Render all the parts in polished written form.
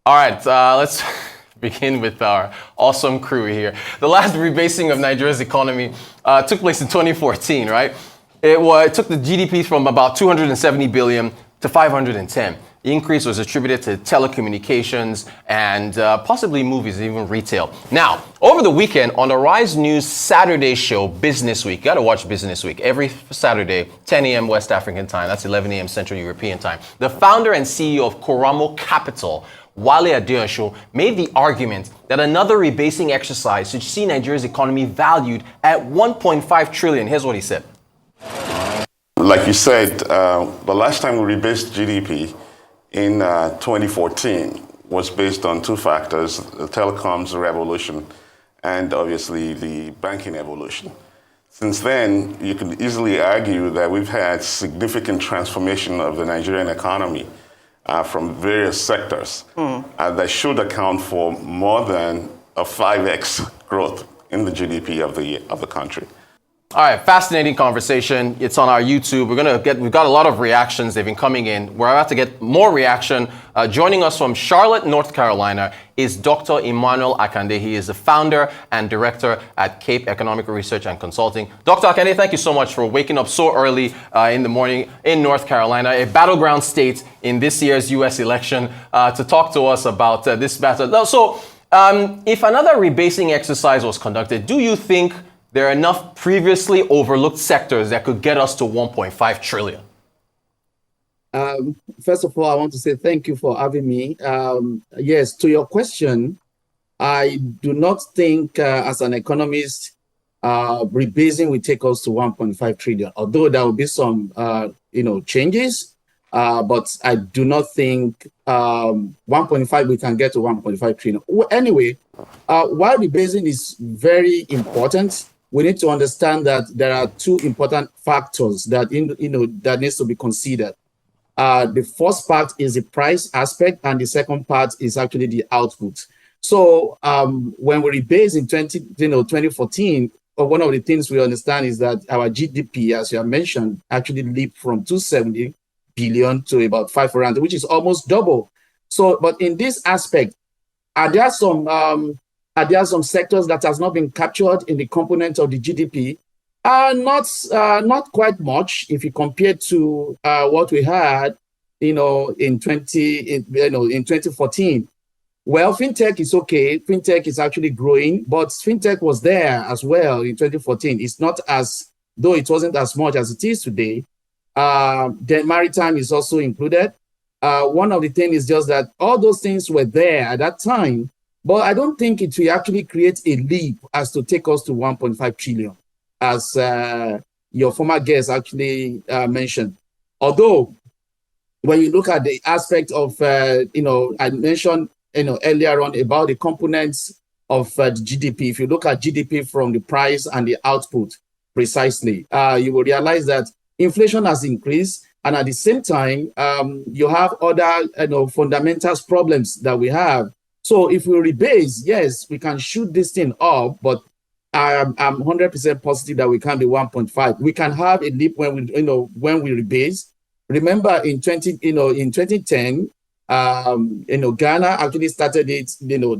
All right, let's begin with our awesome crew here. The last rebasing of Nigeria's economy took place in 2014, right? It took the GDP from about 270 billion to 510. The increase was attributed to telecommunications and possibly movies, even retail. Now, over the weekend on the Rise News Saturday show, Business Week, you got to watch Business Week every Saturday, 10 a.m. West African time. That's 11 a.m. Central European time. The founder and CEO of Koramo Capital, Wale Adeosun, made the argument that another rebasing exercise should see Nigeria's economy valued at 1.5 trillion. Here's what he said. Like you said, the last time we rebased GDP in 2014 was based on two factors: the telecoms revolution and obviously the banking evolution. Since then, you can easily argue that we've had significant transformation of the Nigerian economy from various sectors that should account for more than a 5x growth in the GDP of the country. All right, fascinating conversation. It's on our YouTube. We've got a lot of reactions. They've been coming in. We're about to get more reaction. Joining us from Charlotte, North Carolina is Dr. Emmanuel Akande. He is the founder and director at Cape Economic Research and Consulting. Dr. Akande, thank you so much for waking up so early in the morning in North Carolina, a battleground state in this year's U.S. election, to talk to us about this battle. So, if another rebasing exercise was conducted, do you think there are enough previously overlooked sectors that could get us to 1.5 trillion? First of all, I want to say thank you for having me. Yes, to your question, I do not think as an economist, rebasing will take us to 1.5 trillion, although there will be some changes, but I do not think 1.5 we can get to 1.5 trillion. Anyway, while rebasing is very important, we need to understand that there are two important factors that that needs to be considered. The first part is the price aspect, and the second part is actually the output. So when we rebase in 2014, one of the things we understand is that our GDP, as you have mentioned, actually leaped from 270 billion to about 500, which is almost double. So, but in this aspect, are there some sectors that has not been captured in the component of the GDP? Not quite much if you compare to what we had, in 2014. Well, fintech is okay. Fintech is actually growing, but fintech was there as well in 2014. It's not though it wasn't as much as it is today. Then maritime is also included. One of the things is just that all those things were there at that time. But I don't think it will actually create a leap as to take us to 1.5 trillion, as your former guest actually mentioned. Although, when you look at the aspect of, I mentioned earlier on about the components of the GDP. If you look at GDP from the price and the output precisely, you will realize that inflation has increased. And at the same time, you have other fundamentals problems that we have. So if we rebase, yes, we can shoot this thing up, but I'm 100% positive that we can be 1.5. We can have a leap when we rebase. Remember in 2010, Ghana actually started it.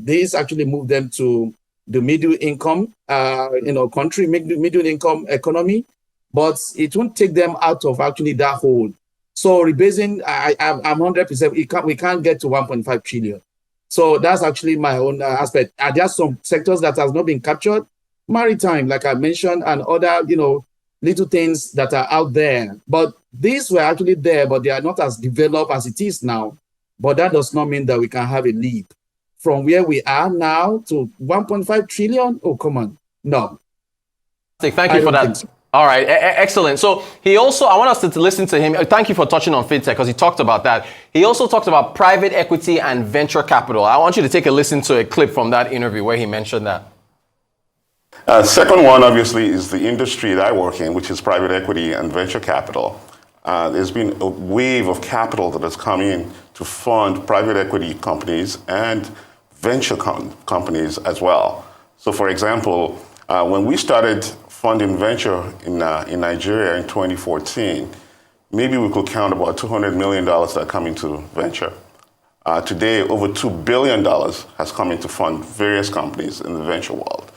This actually moved them to the middle income, country, middle income economy, but it won't take them out of actually that hole. So rebasing, I'm 100%. We can't get to 1.5 trillion. So that's actually my own aspect. Are there some sectors that has not been captured? Maritime, like I mentioned, and other, little things that are out there. But these were actually there, but they are not as developed as it is now. But that does not mean that we can have a leap from where we are now to 1.5 trillion. Oh, come on. No. Thank you for that. All right, excellent. So I want us to listen to him. Thank you for touching on fintech, because he talked about that. He also talked about private equity and venture capital. I want you to take a listen to a clip from that interview where he mentioned that. Second one, obviously, is the industry that I work in, which is private equity and venture capital. There's been a wave of capital that has come in to fund private equity companies and venture companies as well. So, for example, when we started funding venture in Nigeria in 2014, maybe we could count about $200 million that come into venture. Today, over $2 billion has come in to fund various companies in the venture world.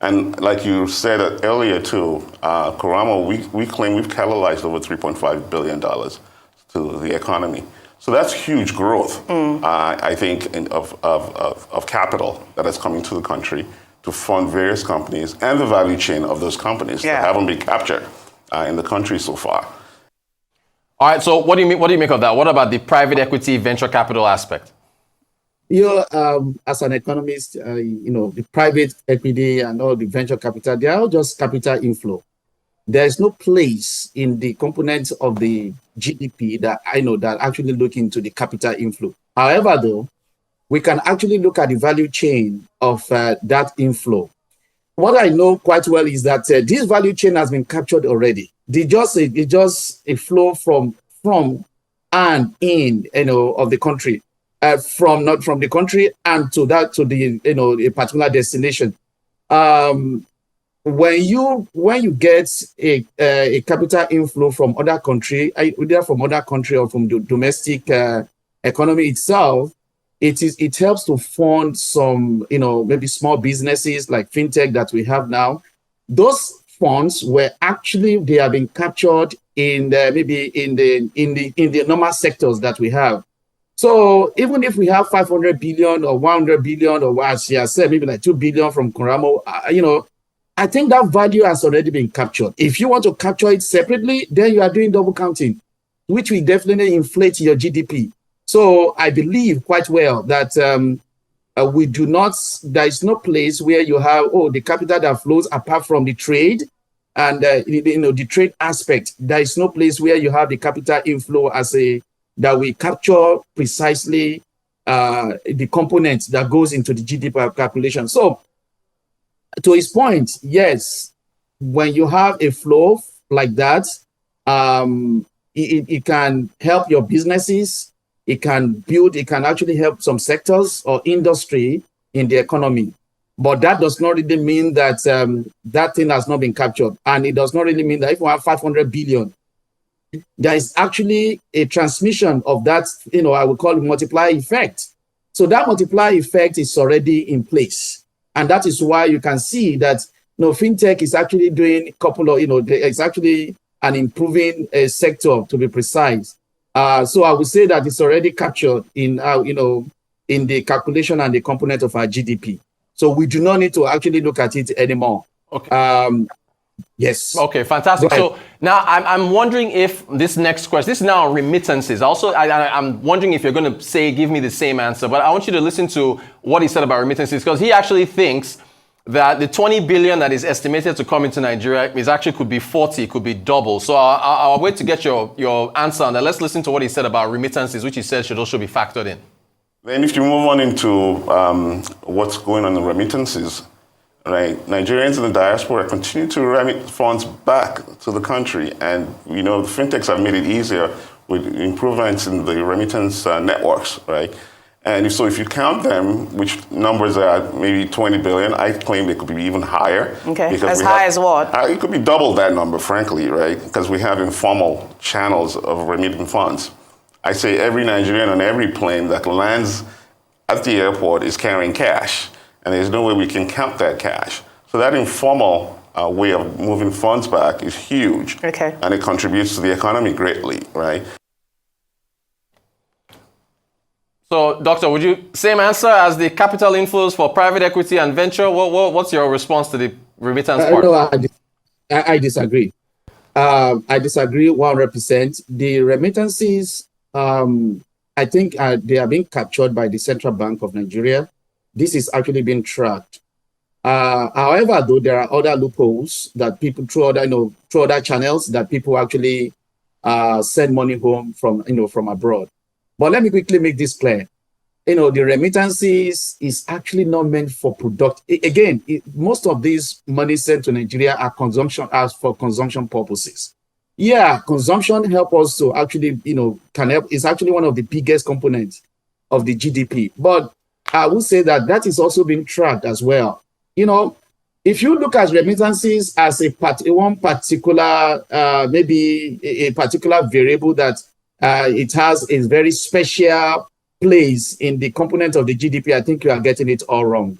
And like you said earlier too, Karamo, we claim we've catalyzed over $3.5 billion to the economy. So that's huge growth, I think, of capital that is coming to the country to fund various companies and the value chain of those companies that haven't been captured in the country so far. All right, so what do you mean? What do you make of that? What about the private equity venture capital aspect? As an economist, the private equity and all the venture capital, they are all just capital inflow. There is no place in the components of the GDP that I know that actually look into the capital inflow. However, though, we can actually look at the value chain of that inflow. What I know quite well is that this value chain has been captured already. It's just a flow from and in, of the country. Not from the country and to the a particular destination. When you get a capital inflow from other country, either from other country or from the domestic economy itself, it helps to fund some maybe small businesses like fintech that we have now. Those funds were actually they have been captured in the normal sectors that we have. So even if we have 500 billion or 100 billion or as you said, maybe like 2 billion from Karamo, I think that value has already been captured. If you want to capture it separately, then you are doing double counting, which will definitely inflate your GDP. So I believe quite well that there is no place where you have, the capital that flows apart from the trade and, the trade aspect. There is no place where you have the capital inflow that we capture precisely the components that goes into the GDP calculation. So to his point, yes, when you have a flow like that, it can help your businesses. It can actually help some sectors or industry in the economy. But that does not really mean that that thing has not been captured. And it does not really mean that if we have 500 billion, there is actually a transmission of that, I would call it multiplier effect. So that multiplier effect is already in place. And that is why you can see that fintech is actually doing a couple of, it's actually an improving sector, to be precise. So I would say that it's already captured in the calculation and the component of our GDP. So we do not need to actually look at it anymore. Okay. Yes. Okay, fantastic. So now I'm wondering if this next question, this is now on remittances. Also, I'm wondering if you're going to give me the same answer, but I want you to listen to what he said about remittances, because he actually thinks that the 20 billion that is estimated to come into Nigeria could be 40, could be double. So I'll wait to get your answer on that. Let's listen to what he said about remittances, which he said should also be factored in. Then if you move on into what's going on in remittances, right? Nigerians in the diaspora continue to remit funds back to the country, and the fintechs have made it easier with improvements in the remittance networks, right? And so if you count them, which numbers are maybe 20 billion, I claim they could be even higher. Okay, as high as what? It could be double that number, frankly, right? Because we have informal channels of remitting funds. I say every Nigerian on every plane that lands at the airport is carrying cash. And there's no way we can count that cash. So that informal way of moving funds back is huge. Okay. And it contributes to the economy greatly, right? So, Doctor, would you same answer as the capital inflows for private equity and venture? What's your response to the remittance part? No, I disagree. I disagree 100%. The remittances, I think they are being captured by the Central Bank of Nigeria. This is actually being tracked. However, though, there are other loopholes that people through other channels that people actually send money home from abroad. But let me quickly make this clear. The remittances is actually not meant for most of these money sent to Nigeria are for consumption purposes. Yeah, consumption help us to actually, can help. It's actually one of the biggest components of the GDP. But I would say that is also being tracked as well. If you look at remittances as one particular, maybe a particular variable that it has a very special plays in the component of the GDP, I think you are getting it all wrong.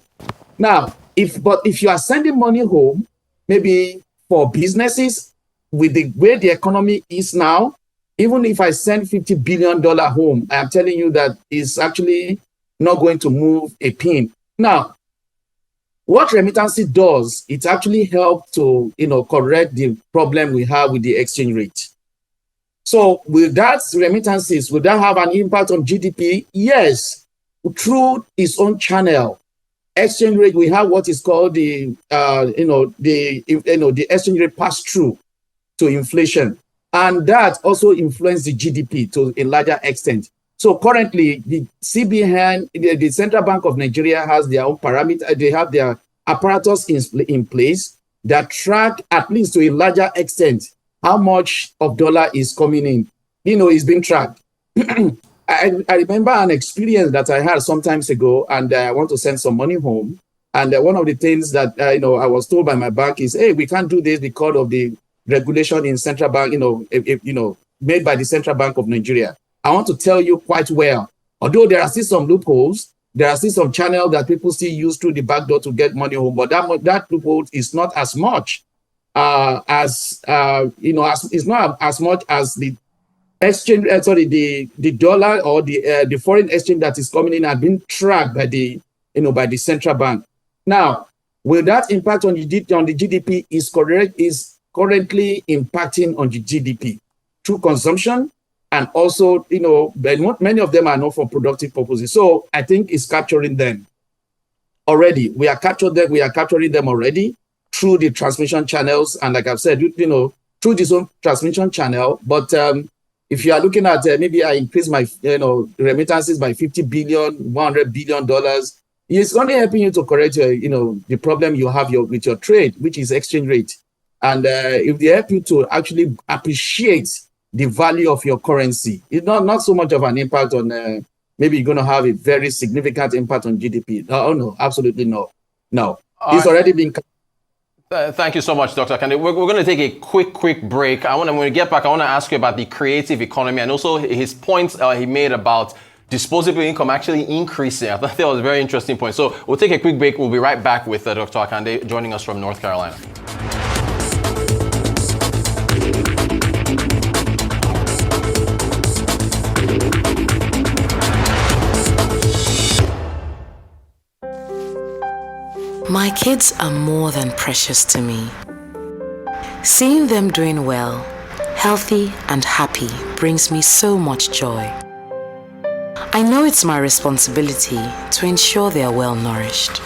Now, if you are sending money home, maybe for businesses, with the way the economy is now, even if I send $50 billion home, I am telling you that it's actually not going to move a pin. Now, what remittances does, it actually helps to, correct the problem we have with the exchange rate. So will that remittances, will that have an impact on GDP? Yes, through its own channel. Exchange rate, we have what is called the exchange rate pass-through to inflation. And that also influences the GDP to a larger extent. So currently, the CBN, the Central Bank of Nigeria, has their own parameter. They have their apparatus in place that track, at least to a larger extent, how much of dollar is coming in. It's being tracked. I remember an experience that I had some time ago, and I want to send some money home. And one of the things that I was told by my bank is, hey, we can't do this because of the regulation in central bank, made by the Central Bank of Nigeria. I want to tell you quite well, although there are still some loopholes, there are still some channels that people still use through the back door to get money home, but that loophole is not as much it's not as much as the exchange, the dollar or the foreign exchange that is coming in and being tracked by the central bank. Now, will that impact on the GDP? Is currently impacting on the GDP through consumption, and also, many of them are not for productive purposes. So I think it's capturing them already. We are capturing them already through the transmission channels, and like I've said, through this own transmission channel. But if you are looking at maybe I increase my remittances by $50 billion, $100 billion, it's only helping you to correct the problem you have with your trade, which is exchange rate. And if they help you to actually appreciate the value of your currency, it's not so much of an impact on maybe you're going to have a very significant impact on GDP. No, absolutely no. It's already been. Thank you so much, Dr. Akande. We're going to take a quick break. When we get back, I want to ask you about the creative economy and also his points he made about disposable income actually increasing. I thought that was a very interesting point. So we'll take a quick break. We'll be right back with Dr. Akande joining us from North Carolina. My kids are more than precious to me. Seeing them doing well, healthy and happy brings me so much joy. I know it's my responsibility to ensure they are well nourished.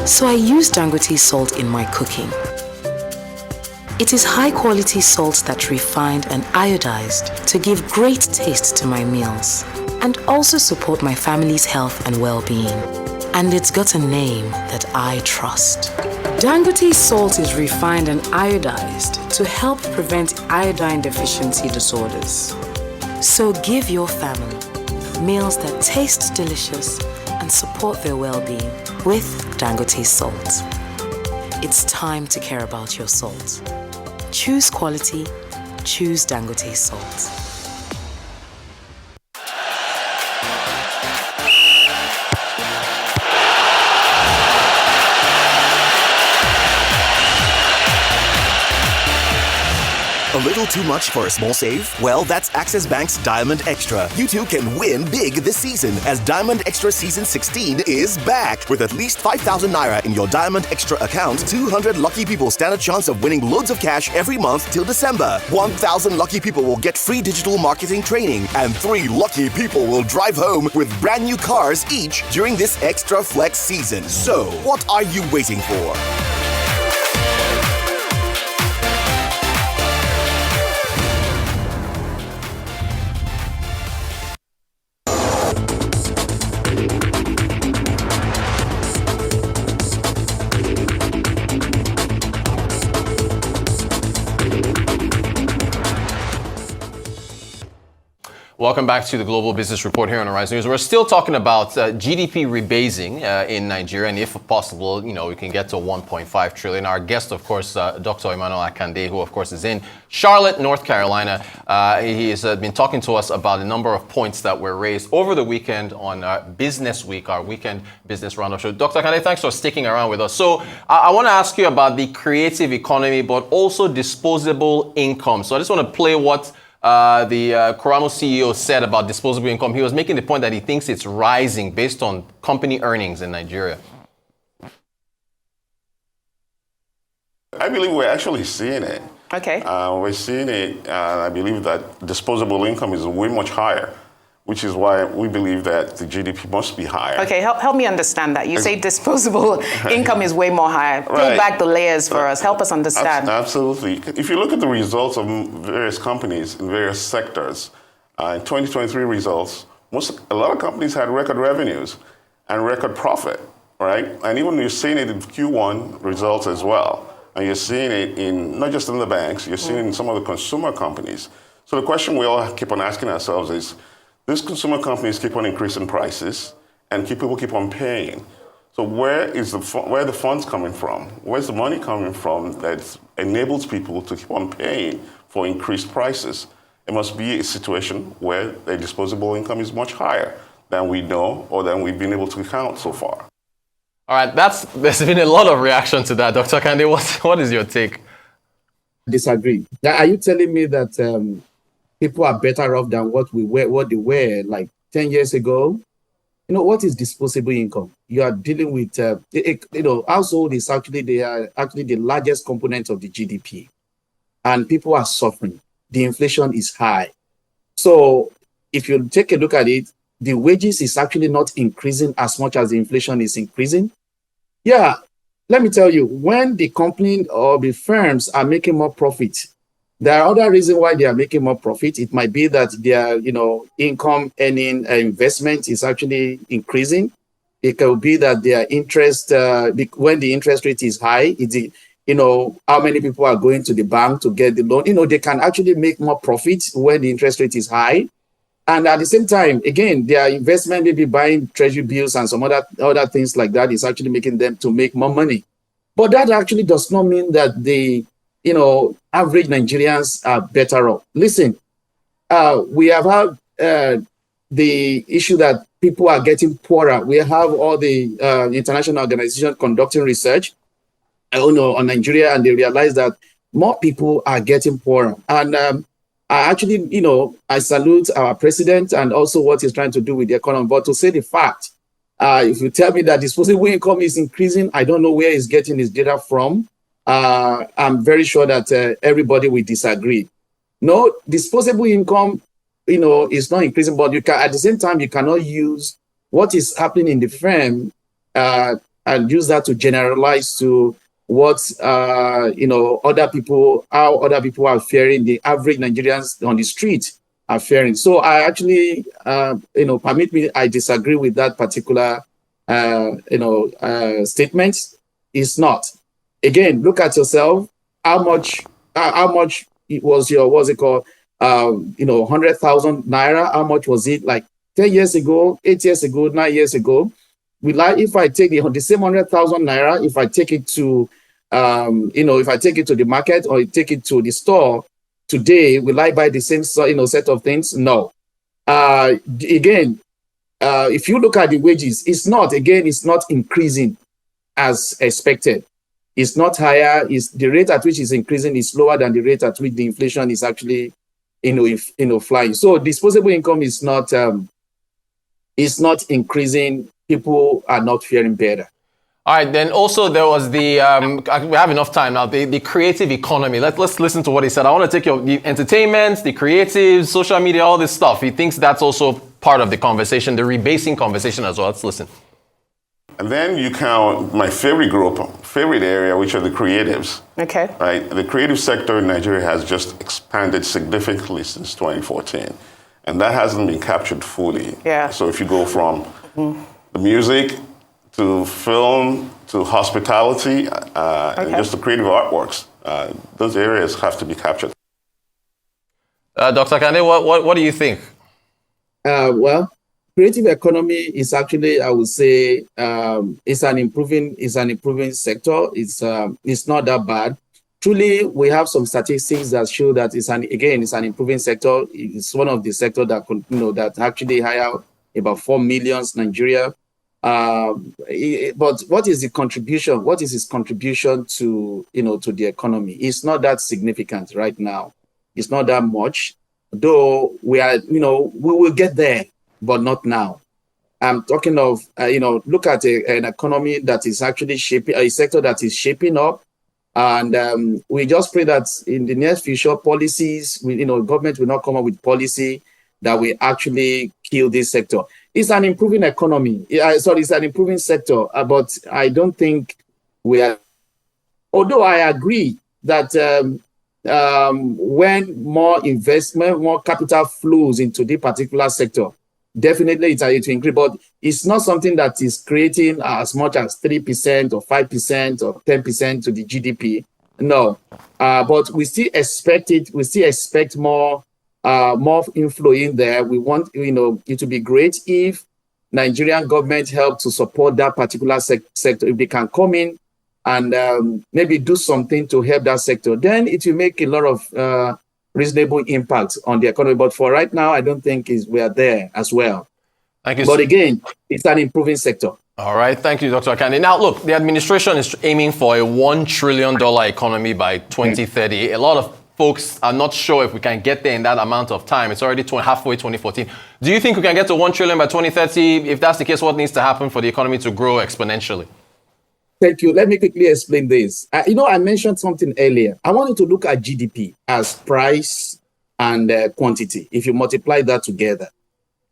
So I use Dangote salt in my cooking. It is high quality salt that's refined and iodized to give great taste to my meals and also support my family's health and well-being. And it's got a name that I trust. Dangote salt is refined and iodized to help prevent iodine deficiency disorders. So give your family meals that taste delicious and support their well-being with Dangote salt. It's time to care about your salt. Choose quality, choose Dangote salt. A little too much for a small save? Well, that's Access Bank's Diamond Extra. You too can win big this season, as Diamond Extra Season 16 is back. With at least 5,000 Naira in your Diamond Extra account, 200 lucky people stand a chance of winning loads of cash every month till December. 1,000 lucky people will get free digital marketing training, and 3 lucky people will drive home with brand new cars each during this Extra Flex season. So, what are you waiting for? Welcome back to the Global Business Report here on Arise News. We're still talking about GDP rebasing in Nigeria, and if possible, we can get to 1.5 trillion. Our guest, of course, Dr. Emmanuel Akande, who, of course, is in Charlotte, North Carolina. He has been talking to us about a number of points that were raised over the weekend on Business Week, our weekend business roundup show. Dr. Akande, thanks for sticking around with us. So I want to ask you about the creative economy, but also disposable income. So I just want to play what the Koramo CEO said about disposable income. He was making the point that he thinks it's rising based on company earnings in Nigeria. I believe we're actually seeing it. Okay. We're seeing it. I believe that disposable income is way much higher, which is why we believe that the GDP must be higher. Okay, help me understand that. You say disposable income is way more higher. Peel back the layers for us. Help us understand. Absolutely. If you look at the results of various companies in various sectors, in 2023 results, a lot of companies had record revenues and record profit, right? And even you're seeing it in Q1 results as well. And you're seeing it in, not just in the banks, you're seeing it in some of the consumer companies. So the question we all keep on asking ourselves is, these consumer companies keep on increasing prices, and people keep on paying. So where are the funds coming from? Where's the money coming from that enables people to keep on paying for increased prices? It must be a situation where the disposable income is much higher than we know or than we've been able to count so far. All right, there's been a lot of reaction to that. Dr. Akande, what is your take? Disagree. Are you telling me that people are better off than what they were like 10 years ago? What is disposable income? You are dealing with, household is they are actually the largest component of the GDP. And people are suffering. The inflation is high. So if you take a look at it, the wages is actually not increasing as much as the inflation is increasing. Yeah, let me tell you, when the company or the firms are making more profit, there are other reasons why they are making more profit. It might be that their, income earning investment is actually increasing. It could be that their interest, when the interest rate is high, how many people are going to the bank to get the loan. They can actually make more profit when the interest rate is high. And at the same time, again, their investment, maybe buying treasury bills and some other things like that, is actually making them to make more money. But that actually does not mean that the average Nigerians are better off. Listen, we have had the issue that people are getting poorer. We have all the international organizations conducting research on Nigeria, and they realize that more people are getting poorer. And I actually, I salute our president and also what he's trying to do with the economy. But to say the fact, if you tell me that disposable income is increasing, I don't know where he's getting his data from. I'm very sure that everybody will disagree. No, disposable income, is not increasing, but at the same time, you cannot use what is happening in the firm and use that to generalize to what how other people are faring, the average Nigerians on the street are faring. So I actually, permit me, I disagree with that particular, statement. It's not. Again, look at yourself. How much it was your, 100,000 naira? How much was it like 10 years ago, 8 years ago, 9 years ago? If I take the same 100,000 naira, if I take it to, if I take it to the market or take it to the store today, will I buy the same, set of things? No. Again, if you look at the wages, it's not increasing as expected. It's not higher. The rate at which it's increasing is lower than the rate at which the inflation is actually, flying. So disposable income is not increasing. People are not faring better. All right, then also there was the, we have enough time now, the creative economy. Let's listen to what he said. I want to take the entertainment, the creatives, social media, all this stuff. He thinks that's also part of the conversation, the rebasing conversation as well. Let's listen. And then you count my favorite area, which are the creatives. Okay. Right? The creative sector in Nigeria has just expanded significantly since 2014. And that hasn't been captured fully. Yeah. So if you go from the music to film to hospitality and just the creative artworks, those areas have to be captured. Dr. Akande, what do you think? Well, creative economy is actually, I would say, it's an improving sector. It's not that bad. Truly, we have some statistics that show that it's an improving sector. It's one of the sectors that that actually hire about 4 million Nigeria. But what is the contribution? What is its contribution to to the economy? It's not that significant right now. It's not that much, though we are we will get there, but not now. I'm talking of look at an economy that is actually shaping a sector that is shaping up. And we just pray that in the near future, policies, government will not come up with policy that will actually kill this sector. It's an improving economy. Sorry, it's an improving sector, but I don't think we are. Although I agree that when more investment, more capital flows into the particular sector, definitely it will increase, but it's not something that is creating as much as 3% or 5% or 10% to the GDP. No, but we still expect it. We still expect more inflow in there. We want it to be great if Nigerian government help to support that particular sector. If they can come in and maybe do something to help that sector, then it will make a lot of reasonable impact on the economy. But for right now, I don't think we are there as well. Thank you. But again, it's an improving sector. All right. Thank you, Dr. Akande. Now, look, the administration is aiming for a $1 trillion economy by 2030. A lot of folks are not sure if we can get there in that amount of time. It's already halfway 2014. Do you think we can get to $1 trillion by 2030? If that's the case, what needs to happen for the economy to grow exponentially? Thank you. Let me quickly explain this. I mentioned something earlier. I wanted to look at GDP as price and quantity. If you multiply that together,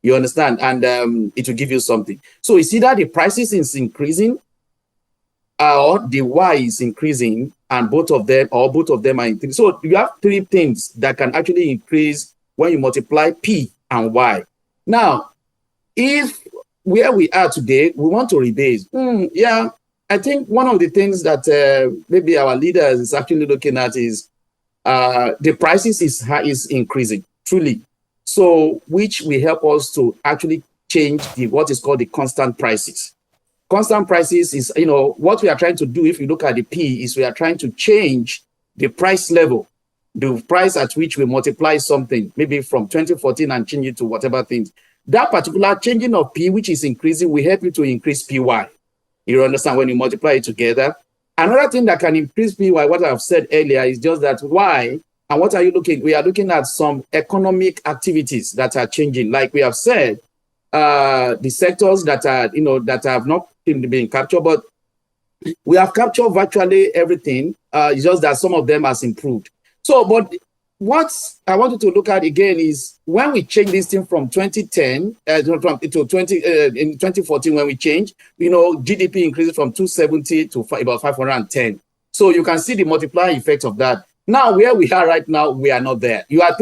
you understand, and it will give you something. So you see that the prices is increasing, or the Y is increasing, and both of them are increasing. So you have three things that can actually increase when you multiply P and Y. Now, if where we are today, we want to rebase. Yeah. I think one of the things that maybe our leaders is actually looking at is the prices is increasing, truly. So which will help us to actually change what is called the constant prices. Constant prices is, what we are trying to do, if you look at the P, is we are trying to change the price level, the price at which we multiply something, maybe from 2014 and change it to whatever things. That particular changing of P, which is increasing, will help you to increase PY. You understand when you multiply it together. Another thing that can increase PY, what I've said earlier, is just that why and what are you looking? We are looking at some economic activities that are changing. Like we have said, the sectors that are, that have not been captured, but we have captured virtually everything. It's just that some of them has improved. So, but what I wanted to look at again is when we change this thing from 2010 in 2014, when we change, GDP increases from 270 to about 510. So you can see the multiplier effect of that. Now, where we are right now, we are not there. We are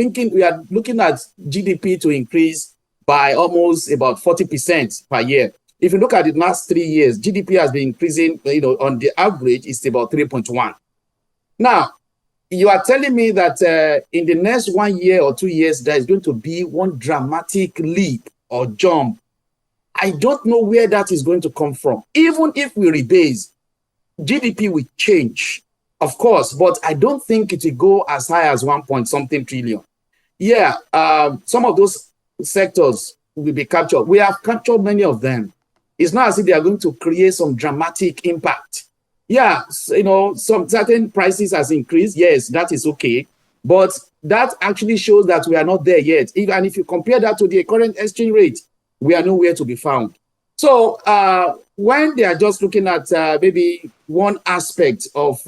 looking at GDP to increase by almost about 40% per year. If you look at the last 3 years, GDP has been increasing, on the average, it's about 3.1. Now, you are telling me that in the next 1 year or 2 years, there is going to be one dramatic leap or jump. I don't know where that is going to come from. Even if we rebase, GDP will change, of course, but I don't think it will go as high as 1-point-something trillion. Yeah, some of those sectors will be captured. We have captured many of them. It's not as if they are going to create some dramatic impact. Yeah, some certain prices has increased. Yes, that is okay. But that actually shows that we are not there yet. And if you compare that to the current exchange rate, we are nowhere to be found. So when they are just looking at maybe one aspect of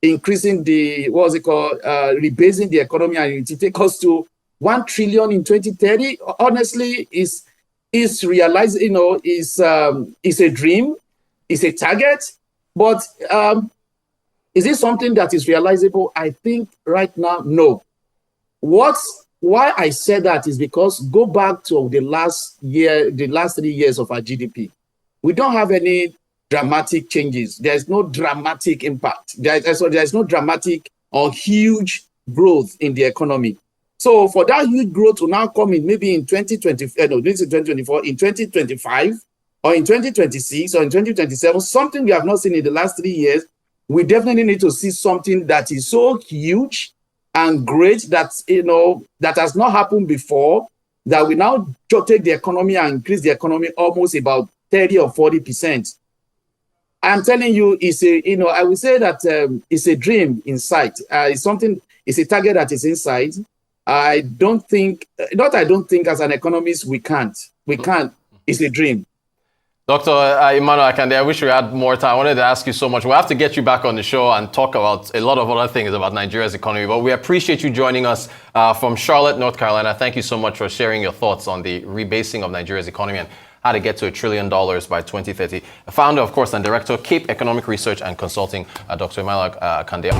increasing rebasing the economy and it take us to 1 trillion in 2030, honestly, is realized, is a dream, is a target. But is it something that is realizable? I think right now, no. Why I said that is because go back to the last 3 years of our GDP. We don't have any dramatic changes. There's no dramatic impact. There's no dramatic or huge growth in the economy. So for that huge growth to now come in maybe in 2020, this is 2024, in 2025, or in 2026, or in 2027, something we have not seen in the last 3 years, we definitely need to see something that is so huge and great that, that has not happened before, that we now take the economy and increase the economy almost about 30 or 40%. I'm telling you, I would say that it's a dream in sight. It's a target that is in sight. I don't think as an economist, we can't. It's a dream. Dr. Emmanuel Akande, I wish we had more time. I wanted to ask you so much. We'll have to get you back on the show and talk about a lot of other things about Nigeria's economy. But we appreciate you joining us from Charlotte, North Carolina. Thank you so much for sharing your thoughts on the rebasing of Nigeria's economy and how to get to $1 trillion by 2030. Founder, of course, and director of Cape Economic Research and Consulting, Dr. Emmanuel Akande.